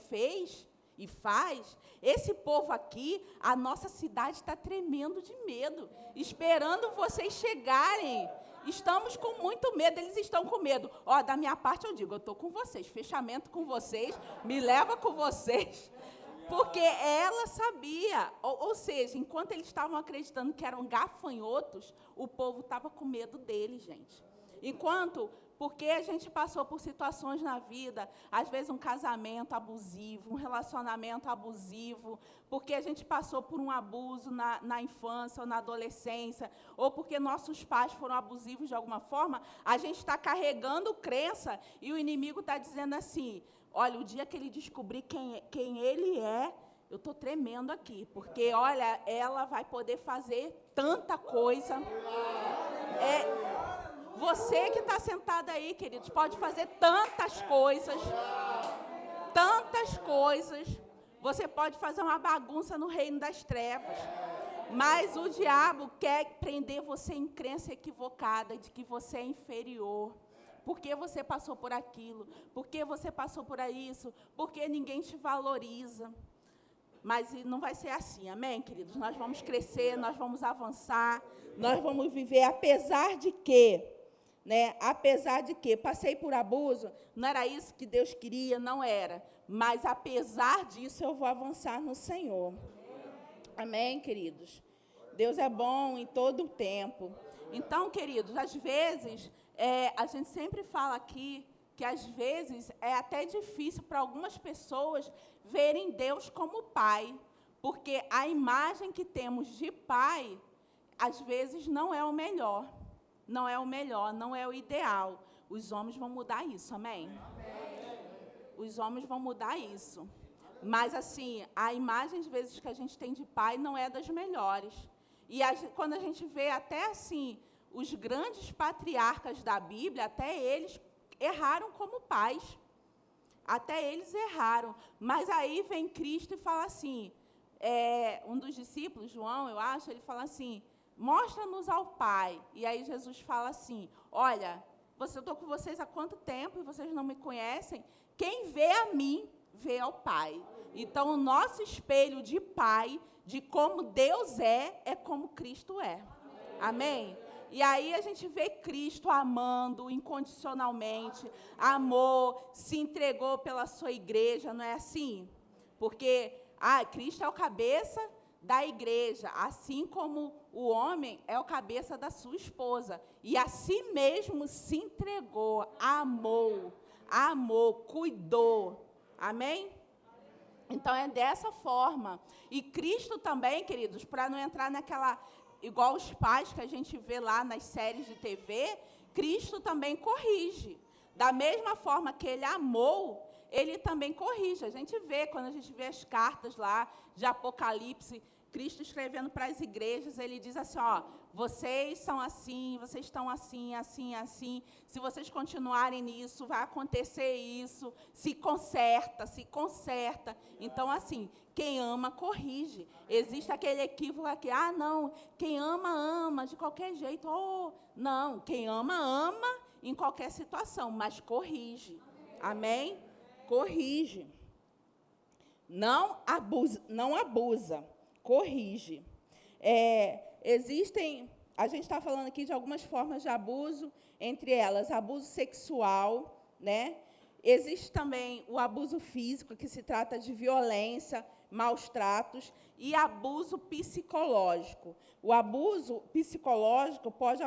fez e faz, esse povo aqui, a nossa cidade está tremendo de medo, esperando vocês chegarem. Estamos com muito medo, eles estão com medo. Da minha parte eu digo, eu estou com vocês, fechamento com vocês, me leva com vocês. Porque ela sabia, ou seja, enquanto eles estavam acreditando que eram gafanhotos, o povo estava com medo deles, gente. Porque a gente passou por situações na vida, às vezes um casamento abusivo, um relacionamento abusivo, porque a gente passou por um abuso na infância ou na adolescência, ou porque nossos pais foram abusivos de alguma forma, a gente está carregando crença e o inimigo está dizendo assim, olha, o dia que ele descobrir quem ele é, eu estou tremendo aqui, porque, olha, ela vai poder fazer tanta coisa. Você que está sentado aí, queridos, pode fazer tantas coisas. Tantas coisas. Você pode fazer uma bagunça no reino das trevas. Mas o diabo quer prender você em crença equivocada, de que você é inferior. Porque você passou por aquilo. Porque você passou por isso. Porque ninguém te valoriza. Mas não vai ser assim, amém, queridos? Nós vamos crescer, nós vamos avançar, nós vamos viver, apesar de que, passei por abuso, não era isso que Deus queria, não era. Mas, apesar disso, eu vou avançar no Senhor. Amém, queridos? Deus é bom em todo o tempo. Então, queridos, às vezes, a gente sempre fala aqui, que às vezes é até difícil para algumas pessoas verem Deus como pai, porque a imagem que temos de pai, às vezes, não é o melhor, não é o ideal. Os homens vão mudar isso, amém? Os homens vão mudar isso. Mas, assim, a imagem, às vezes, que a gente tem de pai não é das melhores. E quando a gente vê até, assim, os grandes patriarcas da Bíblia, até eles erraram como pais. Até eles erraram. Mas aí vem Cristo e fala assim, um dos discípulos, João, eu acho, ele fala assim, mostra-nos ao Pai. E aí Jesus fala assim, olha, eu estou com vocês há quanto tempo e vocês não me conhecem? Quem vê a mim, vê ao Pai. Então, o nosso espelho de Pai, de como Deus é como Cristo é. Amém? E aí a gente vê Cristo amando incondicionalmente, amou, se entregou pela sua igreja, não é assim? Porque Cristo é o cabeça da igreja, assim como o homem é o cabeça da sua esposa. E a si mesmo se entregou, amou, cuidou. Amém? Então, é dessa forma. E Cristo também, queridos, para não entrar naquela... Igual os pais que a gente vê lá nas séries de TV, Cristo também corrige. Da mesma forma que Ele amou, Ele também corrige. A gente vê, quando a gente vê as cartas lá de Apocalipse, Cristo escrevendo para as igrejas, Ele diz assim, ó, vocês são assim, vocês estão assim, assim, assim. Se vocês continuarem nisso, vai acontecer isso. Se conserta. Então, assim, quem ama, corrige. Existe aquele equívoco aqui, não, quem ama, ama, de qualquer jeito. Não, quem ama, ama em qualquer situação, mas corrige. Amém? Corrige. Não abusa. Corrige. Existem, a gente está falando aqui de algumas formas de abuso, entre elas, abuso sexual, né? Existe também o abuso físico, que se trata de violência, maus tratos, e abuso psicológico. O abuso psicológico pode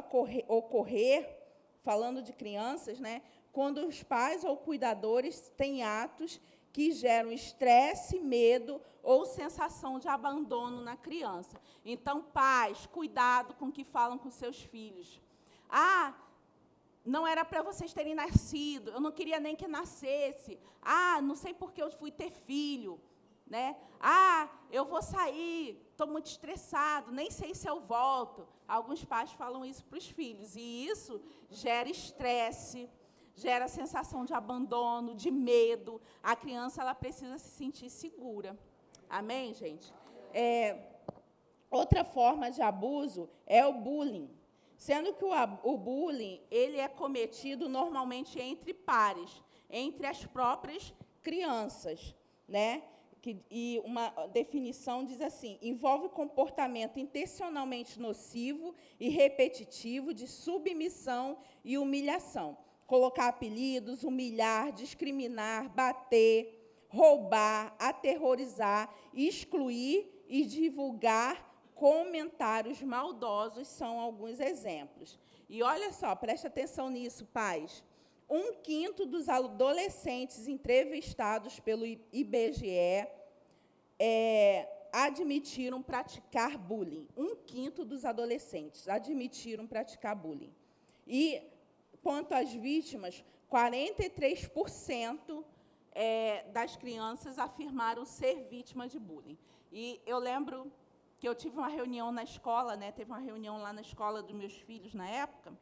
ocorrer, falando de crianças, né, quando os pais ou cuidadores têm atos que geram estresse, medo ou sensação de abandono na criança. Então, pais, cuidado com o que falam com seus filhos. Não era para vocês terem nascido, eu não queria nem que nascesse. Não sei por que eu fui ter filho. Né? Eu vou sair, estou muito estressado, nem sei se eu volto. Alguns pais falam isso para os filhos, e isso gera estresse, gera sensação de abandono, de medo. A criança ela precisa se sentir segura. Amém, gente? Outra forma de abuso é o bullying. Sendo que o bullying ele é cometido normalmente entre pares, entre as próprias crianças. Né? E uma definição diz assim, envolve comportamento intencionalmente nocivo e repetitivo de submissão e humilhação. Colocar apelidos, humilhar, discriminar, bater, roubar, aterrorizar, excluir e divulgar comentários maldosos são alguns exemplos. E olha só, preste atenção nisso, pais. 1/5 dos adolescentes entrevistados pelo IBGE admitiram praticar bullying. 1/5 dos adolescentes admitiram praticar bullying. E, quanto às vítimas, 43% das crianças afirmaram ser vítimas de bullying. E eu lembro que eu tive uma reunião na escola, né? Teve uma reunião lá na escola dos meus filhos, na época,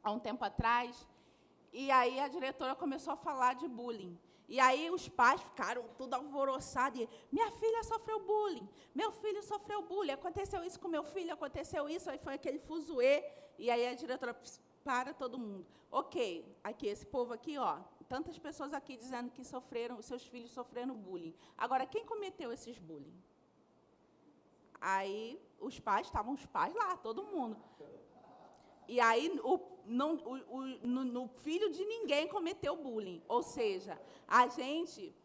há um tempo atrás, e aí a diretora começou a falar de bullying. E aí os pais ficaram tudo alvoroçados, e minha filha sofreu bullying, meu filho sofreu bullying, aconteceu isso com meu filho, aconteceu isso, aí foi aquele fuzuê, e aí a diretora, para todo mundo. Ok, aqui, esse povo aqui, ó, tantas pessoas aqui dizendo que seus filhos sofreram bullying. Agora, quem cometeu esses bullying? Aí, estavam os pais lá, todo mundo. E aí, no filho de ninguém cometeu bullying. Ou seja, a gente,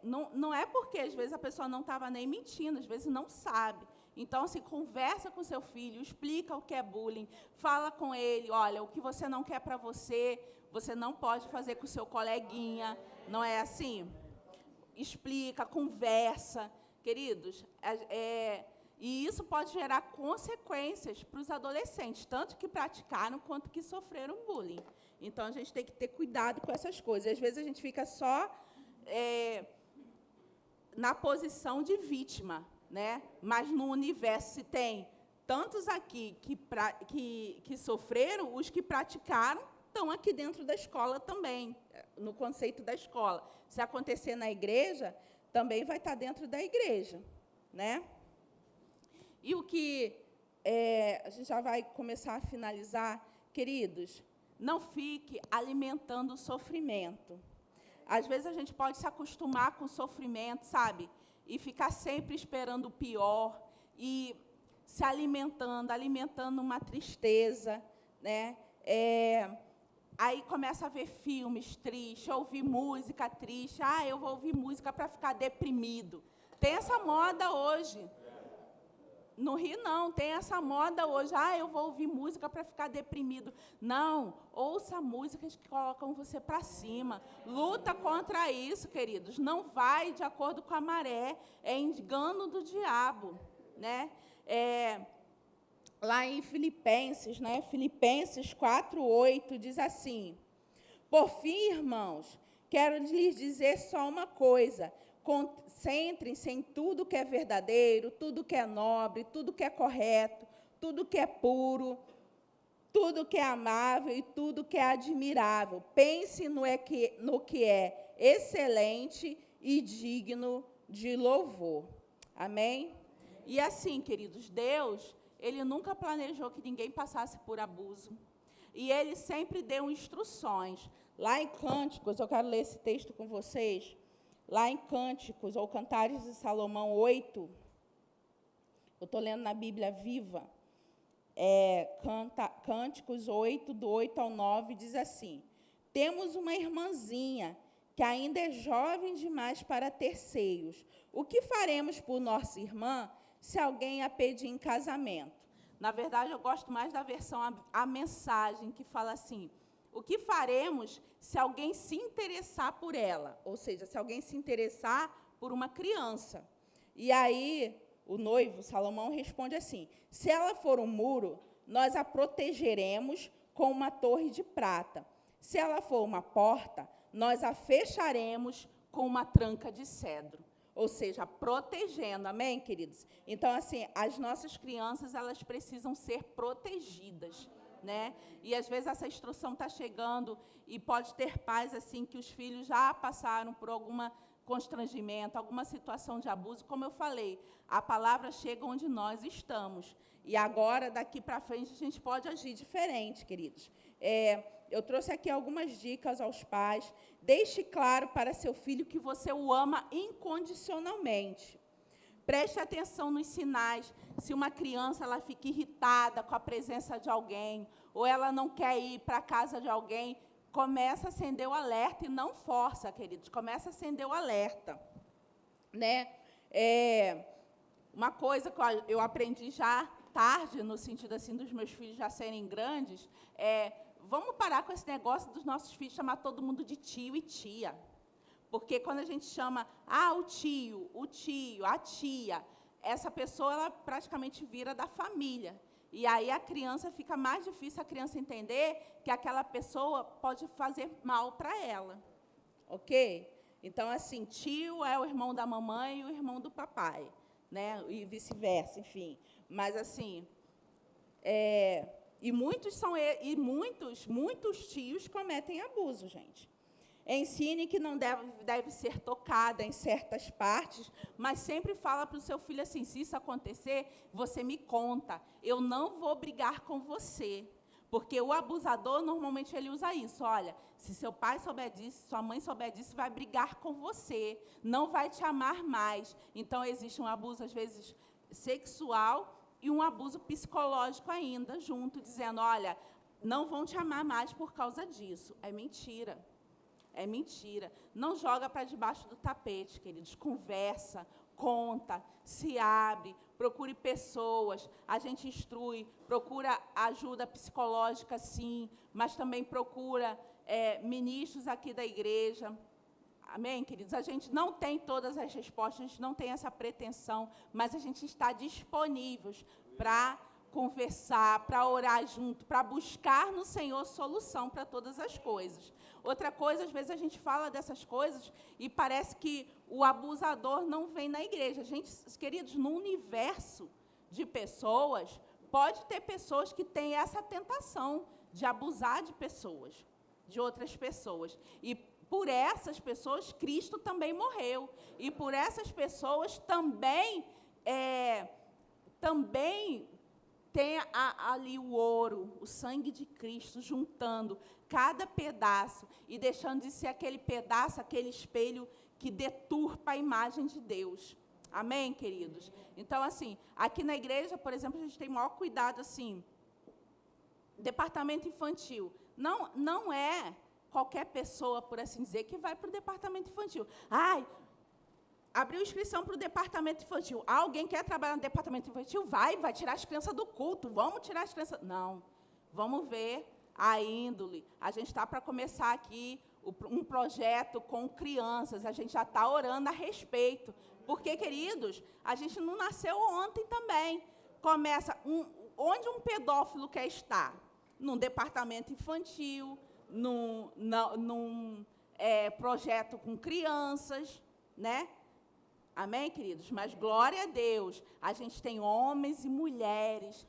não é porque, às vezes, a pessoa não estava nem mentindo, às vezes não sabe. Então, assim, conversa com seu filho, explica o que é bullying, fala com ele, olha, o que você não quer para você não pode fazer com o seu coleguinha, não é assim? Explica, conversa. Queridos, e isso pode gerar consequências para os adolescentes, tanto que praticaram quanto que sofreram bullying. Então, a gente tem que ter cuidado com essas coisas. Às vezes, a gente fica só na posição de vítima, né? Mas, no universo, se tem tantos aqui que sofreram, os que praticaram estão aqui dentro da escola também, no conceito da escola. Se acontecer na igreja, também vai estar dentro da igreja, né? E o que a gente já vai começar a finalizar. Queridos, não fique alimentando o sofrimento. Às vezes a gente pode se acostumar com o sofrimento, sabe? E ficar sempre esperando o pior e se alimentando uma tristeza, né? Aí começa a ver filmes tristes, ouvir música triste. Eu vou ouvir música para ficar deprimido. Tem essa moda hoje. No Rio, não, tem essa moda hoje. Eu vou ouvir música para ficar deprimido. Não, ouça músicas que colocam você para cima. Luta contra isso, queridos. Não vai de acordo com a maré. É engano do diabo, né? Lá em Filipenses, né? Filipenses 4:8 diz assim: por fim, irmãos, quero lhes dizer só uma coisa: concentrem-se em tudo que é verdadeiro, tudo que é nobre, tudo que é correto, tudo que é puro, tudo que é amável e tudo que é admirável. Pense no que é excelente e digno de louvor. Amém? E assim, queridos, Deus, Ele nunca planejou que ninguém passasse por abuso. E Ele sempre deu instruções. Lá em Cânticos, eu quero ler esse texto com vocês. Lá em Cânticos, ou Cantares de Salomão 8, eu estou lendo na Bíblia Viva, Cânticos 8, do 8 ao 9, diz assim: temos uma irmãzinha que ainda é jovem demais para ter seios. O que faremos por nossa irmã se alguém a pedir em casamento? Na verdade, eu gosto mais da versão a mensagem, que fala assim: o que faremos se alguém se interessar por ela? Ou seja, se alguém se interessar por uma criança. E aí, o noivo, Salomão, responde assim: se ela for um muro, nós a protegeremos com uma torre de prata. Se ela for uma porta, nós a fecharemos com uma tranca de cedro. Ou seja, protegendo, amém, queridos? Então, assim, as nossas crianças, elas precisam ser protegidas, né? E, às vezes, essa instrução está chegando e pode ter pais, assim, que os filhos já passaram por alguma constrangimento, alguma situação de abuso. Como eu falei, a palavra chega onde nós estamos. E agora, daqui para frente, a gente pode agir diferente, queridos. Eu trouxe aqui algumas dicas aos pais. Deixe claro para seu filho que você o ama incondicionalmente. Preste atenção nos sinais. Se uma criança ela fica irritada com a presença de alguém, ou ela não quer ir para a casa de alguém, começa a acender o alerta e não força, queridos. Começa a acender o alerta, né? Uma coisa que eu aprendi já tarde, no sentido assim dos meus filhos já serem grandes, vamos parar com esse negócio dos nossos filhos chamar todo mundo de tio e tia. Porque quando a gente chama o tio, a tia, essa pessoa ela praticamente vira da família. E aí a criança fica mais difícil a criança entender que aquela pessoa pode fazer mal para ela. Ok? Então, assim, tio é o irmão da mamãe e o irmão do papai, né? E vice-versa, enfim. Mas, assim, muitos tios cometem abuso, gente. Ensine que não deve ser tocada em certas partes, mas sempre fala para o seu filho assim: se isso acontecer, você me conta. Eu não vou brigar com você. Porque o abusador, normalmente, ele usa isso. Olha, se seu pai souber disso, sua mãe souber disso, vai brigar com você. Não vai te amar mais. Então, existe um abuso, às vezes, sexual e um abuso psicológico ainda, junto, dizendo: olha, não vão te amar mais por causa disso. É mentira. É mentira. Não joga para debaixo do tapete, queridos. Conversa, conta, se abre, procure pessoas, a gente instrui, procura ajuda psicológica, sim, mas também procura ministros aqui da igreja. Amém, queridos? A gente não tem todas as respostas, a gente não tem essa pretensão, mas a gente está disponíveis para conversar, para orar junto, para buscar no Senhor solução para todas as coisas. Outra coisa, às vezes a gente fala dessas coisas e parece que o abusador não vem na igreja. Gente, queridos, no universo de pessoas, pode ter pessoas que têm essa tentação de abusar de pessoas, de outras pessoas. E por essas pessoas, Cristo também morreu. E por essas pessoas também tem ali o ouro, o sangue de Cristo, juntando cada pedaço e deixando de ser aquele pedaço, aquele espelho que deturpa a imagem de Deus. Amém, queridos? Então, assim, aqui na igreja, por exemplo, a gente tem o maior cuidado, assim, departamento infantil. Não é qualquer pessoa, por assim dizer, que vai para o departamento infantil. Abriu inscrição para o departamento infantil. Alguém quer trabalhar no departamento infantil? Vai tirar as crianças do culto. Vamos tirar as crianças. Não. Vamos ver a índole. A gente está para começar aqui um projeto com crianças. A gente já está orando a respeito. Porque, queridos, a gente não nasceu ontem também. Começa, onde um pedófilo quer estar? Num departamento infantil, num projeto com crianças, né? Amém, queridos? Mas, glória a Deus, a gente tem homens e mulheres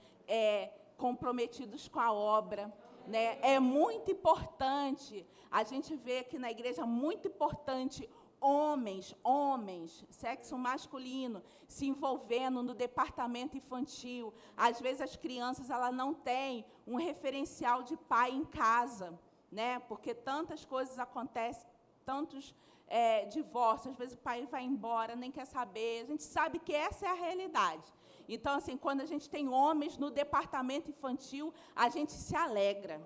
comprometidos com a obra. Né? É muito importante, a gente vê aqui na igreja, muito importante, homens, sexo masculino, se envolvendo no departamento infantil. Às vezes, as crianças elas não têm um referencial de pai em casa, né? Porque tantas coisas acontecem, tantos divórcio, às vezes o pai vai embora, nem quer saber, a gente sabe que essa é a realidade. Então, assim, quando a gente tem homens no departamento infantil, a gente se alegra,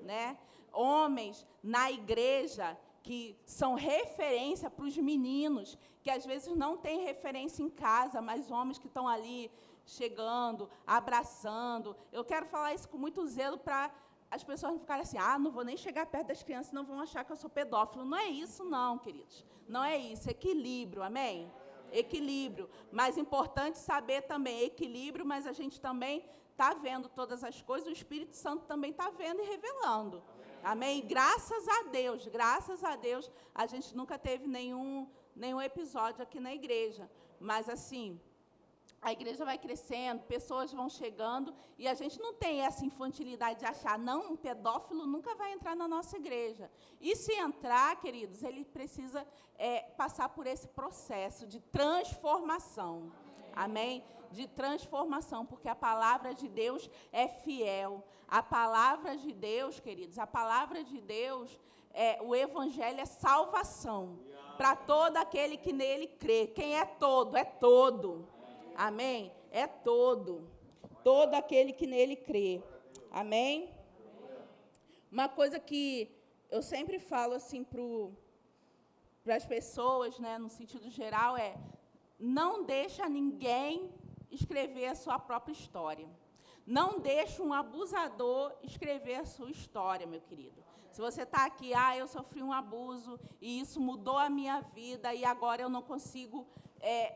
né? Homens na igreja que são referência para os meninos, que às vezes não têm referência em casa, mas homens que estão ali chegando, abraçando. Eu quero falar isso com muito zelo para as pessoas não ficarem assim, não vou nem chegar perto das crianças, não vão achar que eu sou pedófilo. Não é isso, não, queridos. Não é isso. Equilíbrio, amém? Equilíbrio. Mais importante saber também, equilíbrio, mas a gente também está vendo todas as coisas, o Espírito Santo também está vendo e revelando. Amém? E graças a Deus, a gente nunca teve nenhum episódio aqui na igreja. Mas, assim, a igreja vai crescendo, pessoas vão chegando, e a gente não tem essa infantilidade de achar, não, um pedófilo nunca vai entrar na nossa igreja. E se entrar, queridos, ele precisa passar por esse processo de transformação. Amém? De transformação, porque a palavra de Deus é fiel. A palavra de Deus, queridos, a palavra de Deus, o evangelho é salvação para todo aquele que nele crê. Quem é todo? É todo. Amém? É todo. Todo aquele que nele crê. Amém? Uma coisa que eu sempre falo assim para as pessoas, né, no sentido geral, não deixa ninguém escrever a sua própria história. Não deixa um abusador escrever a sua história, meu querido. Se você está aqui, eu sofri um abuso e isso mudou a minha vida e agora eu não consigo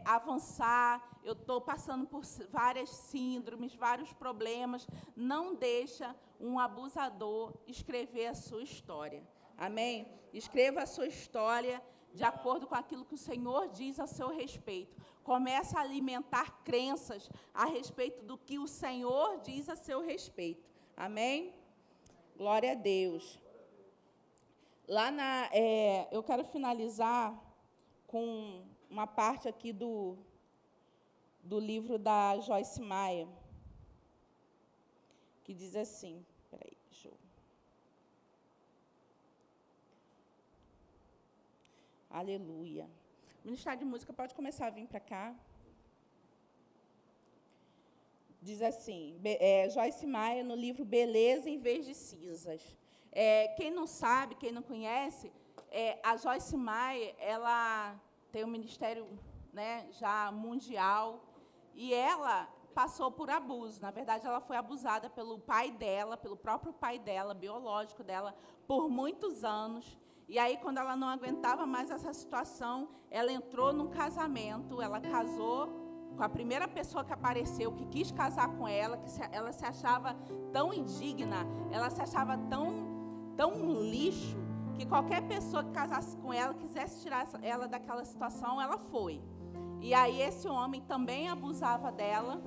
avançar, eu estou passando por várias síndromes, vários problemas, não deixa um abusador escrever a sua história. Amém? Escreva a sua história de acordo com aquilo que o Senhor diz a seu respeito. Comece a alimentar crenças a respeito do que o Senhor diz a seu respeito. Amém? Glória a Deus. Eu quero finalizar com uma parte aqui do livro da Joyce Meyer, que diz assim, Aleluia. O Ministério de Música pode começar a vir para cá. Diz assim, Joyce Meyer, no livro Beleza em Vez de Cinzas. Quem não sabe, quem não conhece, a Joyce Meyer, ela tem um ministério, né, já mundial, e ela passou por abuso. Na verdade, ela foi abusada pelo pai dela, pelo próprio pai dela, biológico dela, por muitos anos. E aí, quando ela não aguentava mais essa situação, ela entrou num casamento, ela casou com a primeira pessoa que apareceu, que quis casar com ela, ela se achava tão indigna, ela se achava tão um lixo, que qualquer pessoa que casasse com ela, quisesse tirar ela daquela situação, ela foi. E aí esse homem também abusava dela,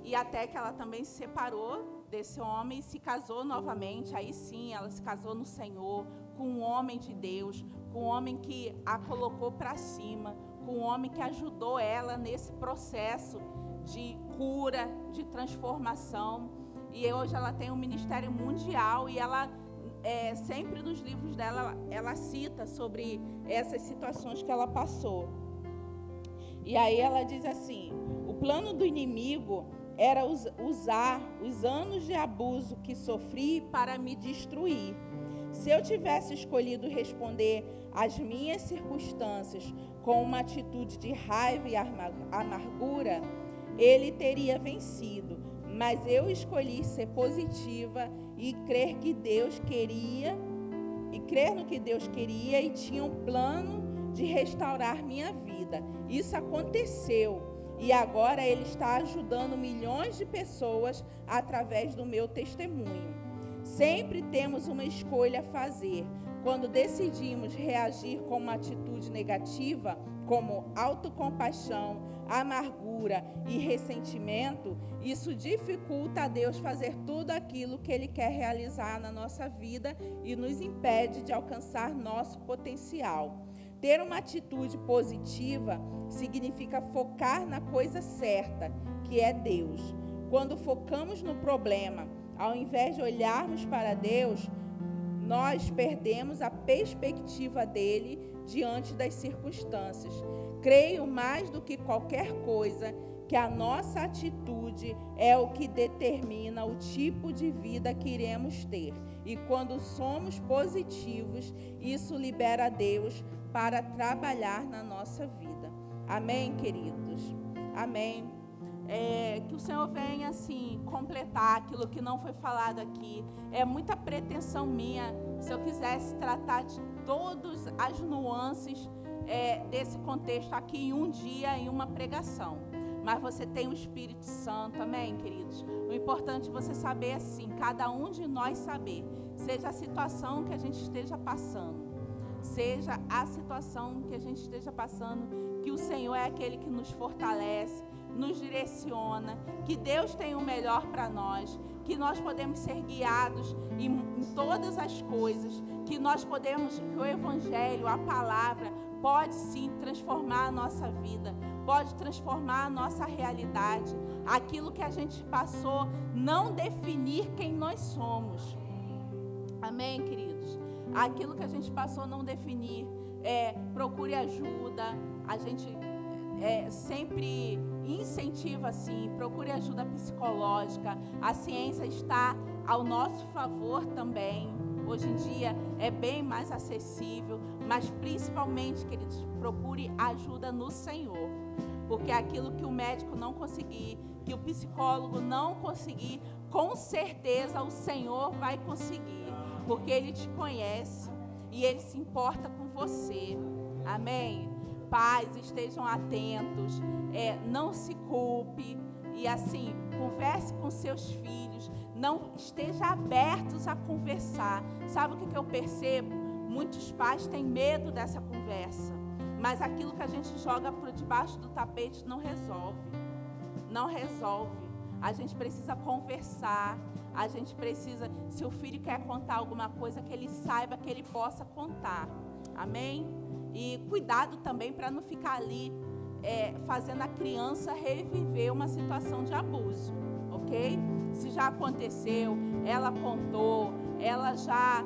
e até que ela também se separou desse homem e se casou novamente. Aí sim, ela se casou no Senhor, com um homem de Deus, com um homem que a colocou para cima, com um homem que ajudou ela nesse processo de cura, de transformação. E hoje ela tem um ministério mundial e ela sempre nos livros dela ela cita sobre essas situações que ela passou. E aí ela diz assim: o plano do inimigo era usar os anos de abuso que sofri para me destruir. Se eu tivesse escolhido responder às minhas circunstâncias com uma atitude de raiva e amargura, ele teria vencido. Mas eu escolhi ser positiva e crer que Deus queria, no que Deus queria e tinha um plano de restaurar minha vida. Isso aconteceu. E agora Ele está ajudando milhões de pessoas através do meu testemunho. Sempre temos uma escolha a fazer. Quando decidimos reagir com uma atitude negativa, como autocompaixão, amargura e ressentimento, isso dificulta a Deus fazer tudo aquilo que Ele quer realizar na nossa vida e nos impede de alcançar nosso potencial. Ter uma atitude positiva significa focar na coisa certa, que é Deus. Quando focamos no problema, ao invés de olharmos para Deus, nós perdemos a perspectiva dele diante das circunstâncias. Creio mais do que qualquer coisa que a nossa atitude é o que determina o tipo de vida que iremos ter. E quando somos positivos, isso libera Deus para trabalhar na nossa vida. Amém, queridos? Amém. Que o Senhor venha, assim, completar aquilo que não foi falado aqui. É muita pretensão minha, se eu quisesse tratar de todas as nuances desse contexto aqui em um dia, em uma pregação. Mas você tem o Espírito Santo, amém, queridos? O importante é você saber, assim, cada um de nós saber, seja a situação que a gente esteja passando, que o Senhor é aquele que nos fortalece, nos direciona, que Deus tem o melhor para nós, que nós podemos ser guiados em todas as coisas, que o Evangelho, a palavra, pode sim transformar a nossa vida, pode transformar a nossa realidade. Aquilo que a gente passou não definir quem nós somos. Amém, queridos? Aquilo que a gente passou não definir. Procure ajuda. A gente sempre incentiva assim, procure ajuda psicológica. A ciência está ao nosso favor também. Hoje em dia é bem mais acessível, mas principalmente, queridos, procure ajuda no Senhor. Porque aquilo que o médico não conseguir, que o psicólogo não conseguir, com certeza o Senhor vai conseguir. Porque Ele te conhece e Ele se importa com você. Amém? Pais, estejam atentos, não se culpe e assim, converse com seus filhos, não esteja abertos a conversar. Sabe o que eu percebo? Muitos pais têm medo dessa conversa, mas aquilo que a gente joga por debaixo do tapete não resolve. Não resolve. A gente precisa conversar, a gente precisa, se o filho quer contar alguma coisa, que ele saiba que ele possa contar. Amém? E cuidado também para não ficar ali fazendo a criança reviver uma situação de abuso, ok? Se já aconteceu, ela contou, ela já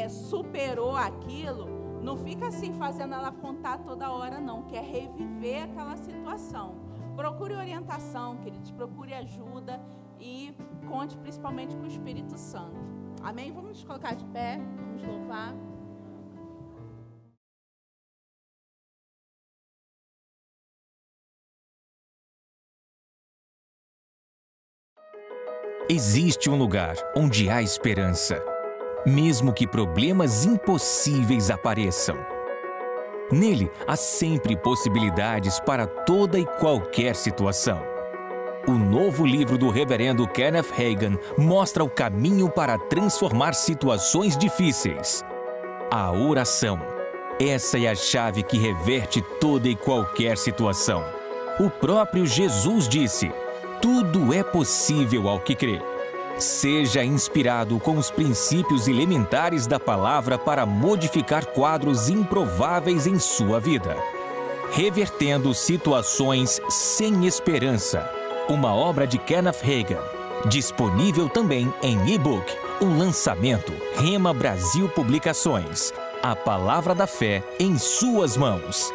superou aquilo, não fica assim fazendo ela contar toda hora não, quer reviver aquela situação. Procure orientação, queridos, procure ajuda e conte principalmente com o Espírito Santo. Amém? Vamos nos colocar de pé, vamos louvar. Existe um lugar onde há esperança, mesmo que problemas impossíveis apareçam. Nele, há sempre possibilidades para toda e qualquer situação. O novo livro do reverendo Kenneth Hagin mostra o caminho para transformar situações difíceis. A oração. Essa é a chave que reverte toda e qualquer situação. O próprio Jesus disse: tudo é possível ao que crê. Seja inspirado com os princípios elementares da palavra para modificar quadros improváveis em sua vida, revertendo situações sem esperança uma obra de Kenneth Hagin. Disponível também em e-book. Um lançamento Rema Brasil Publicações. A palavra da fé em suas mãos.